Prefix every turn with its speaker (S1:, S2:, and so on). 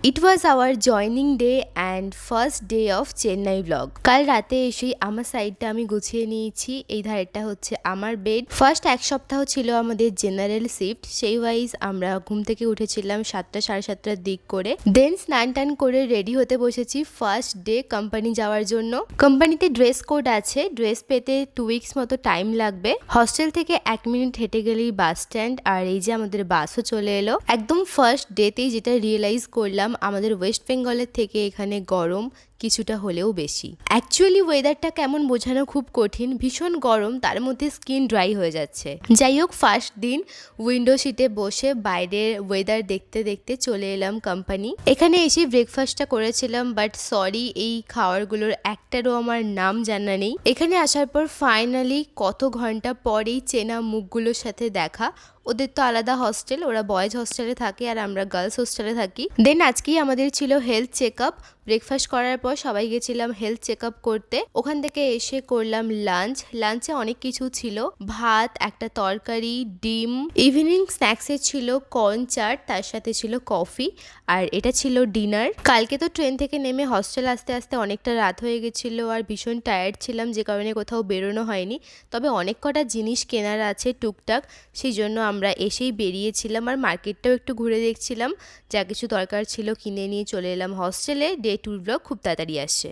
S1: It was our joining day and first day of Chennai blog. কাল রাতে এসেই আমার সাইডটা আমি গুছিয়ে নিয়েছি। এই ধারেরটা হচ্ছে আমার বেড। ফার্স্ট এক সপ্তাহ ছিল আমাদের জেনারেল শিফট, সেই ওয়াইজ আমরা ঘুম থেকে উঠেছিলাম 7টা সাড়ে 7টার দিক করে। দেন স্নান টান করে রেডি হতে বসেছি ফার্স্ট ডে কোম্পানি যাওয়ার জন্য। কোম্পানিতে ড্রেস কোড আছে, ড্রেস পেতে 2 উইকস মতো টাইম লাগবে। হস্টেল থেকে 1 মিনিট হেঁটে গেলেই বাস স্ট্যান্ড, আর এই যে আমাদের বাসও চলে এলো। একদম ফার্স্ট ডেতেই যেটা রিয়েলাইজ করলাম, আমাদের ওয়েস্ট বেঙ্গলের থেকে এখানে গরম কিছুটা হলেও বেশি। অ্যাকচুয়ালি ওয়েদারটা কেমন বোঝানো খুব কঠিন, ভীষণ গরম, তার মধ্যে স্কিন ড্রাই হয়ে যাচ্ছে। যাই হোক, ফার্স্ট দিন উইন্ডো সিটে বসে বাইরের ওয়েদার দেখতে দেখতে চলে এলাম কোম্পানি। এখানে এসে ব্রেকফাস্টটা করেছিলাম, বাট সরি, এই খাবারগুলোর একটারও আমার নাম জানা নেই। এখানে আসার পর ফাইনালি কত ঘন্টা পরেই চেনা মুখগুলোর সাথে দেখা। ওদের তো আলাদা হস্টেল, ওরা বয়েজ হস্টেলে থাকে আর আমরা গার্লস হোস্টেলে থাকি। দেন আজকেই আমাদের ছিল হেলথ চেক আপ। ব্রেকফাস্ট করার পর সবাই গেছিলাম হেলথ চেক আপ করতে। ওখান থেকে এসে করলাম লাঞ্চ। লাঞ্চে অনেক কিছু ছিল, ভাত, একটা তরকারি, ডিম। ইভিনিং স্ন্যাক্সে ছিল কর্ন চাট, তার সাথে ছিল কফি, আর এটা ছিল ডিনার। কালকে তো ট্রেন থেকে নেমে হস্টেল আসতে আসতে অনেকটা রাত হয়ে গেছিলো আর ভীষণ টায়ার্ড ছিলাম, যে কারণে কোথাও বেরোনো হয়নি। তবে অনেক কটা জিনিস কেনার আছে টুকটাক, সেই জন্য আমরা এসেই বেরিয়েছিলাম আর মার্কেটটাও একটু ঘুরে দেখছিলাম। যা কিছু দরকার ছিল কিনে নিয়ে চলে এলাম হস্টেলে। ডে 2 ব্লগ খুব তাড়াতাড়ি আসছে।